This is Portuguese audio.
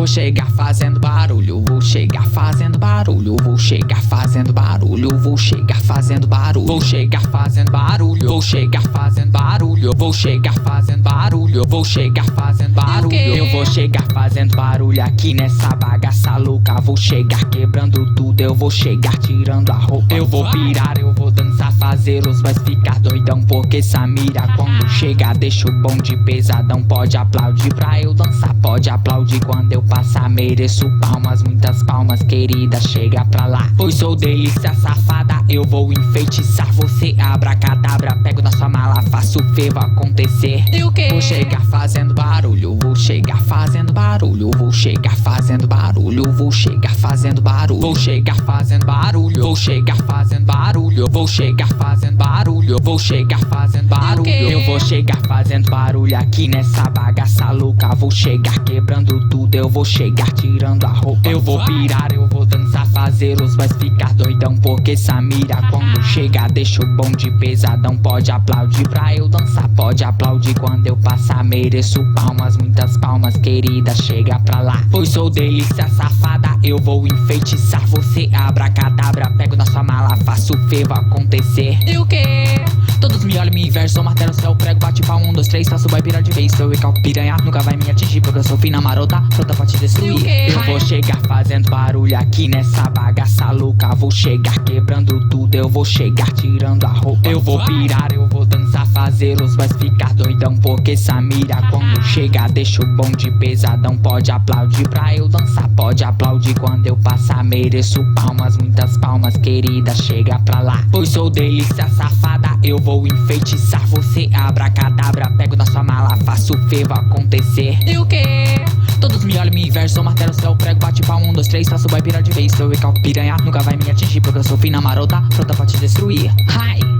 Vou chegar fazendo barulho, vou chegar fazendo barulho, vou chegar fazendo barulho, vou chegar fazendo barulho, vou chegar fazendo barulho, vou chegar fazendo barulho, vou chegar fazendo barulho, vou chegar fazendo barulho. Eu vou chegar fazendo barulho aqui nessa bagaça louca. Vou chegar quebrando tudo, eu vou chegar tirando a roupa. Eu vou pirar, eu vou dançar, fazer os boys ficar doidão, porque Samira quando chega deixa o bonde pesadão. Pode aplaudir pra eu dançar, pode aplaudir quando eu passar. Mereço palmas, muitas palmas, querida, chega pra lá. Pois sou delícia safada, eu vou enfeitiçar você, abracadabra. Pego na sua mala, faço o fervo acontecer. E o quê? Vou chegar fazendo barulho, vou chegar fazendo barulho, vou chegar fazendo barulho, vou chegar fazendo barulho, vou chegar fazendo barulho, vou chegar fazendo barulho, vou chegar fazendo barulho, vou chegar fazendo barulho. Eu vou chegar fazendo barulho aqui nessa bagaça louca. Vou chegar quebrando tudo, eu vou chegar tirando a roupa. Eu vou pirar, eu vou dançar, fazer os boys ficar doidão, porque Samira quando chega deixa o bonde pesadão. Pode aplaudir pra eu dançar, pode aplaudir quando eu passar. Mereço palmas, muitas palmas, querida, chega pra lá. Pois sou delícia safada, eu vou enfeitiçar você, abracadabra. Pego na sua mala, faço o fervo acontecer. E o quê? Todos me olham, me inversam, martelo, céu, prego, bate palma, 1, 2, 3, faço boy pirar de vez. Seu recalque piranha nunca vai me atingir, porque eu sou fina marota, pronta pra te destruir. Eu vou chegar fazendo barulho aqui nessa bagaça louca. Vou chegar quebrando tudo, eu vou chegar tirando a roupa. Eu vou pirar, eu vou dançar, fazer os boys ficar doidão, porque Samira quando chega deixa o bonde pesadão. Pode aplaudir pra eu dançar, pode aplaudir quando eu passar. Mereço palmas, muitas palmas, querida, chega pra lá. Pois sou delícia safada, eu vou enfeitiçar você, abracadabra. Pego na sua mala, faço o fervo acontecer. E o quê? Todos me olham, me inversam, martelo, céu, prego, bate palma, 1, 2, 3, faço boy pirar de vez. Seu recalque piranha nunca vai me atingir, porque eu sou fina marota, pronta pra te destruir. Hi!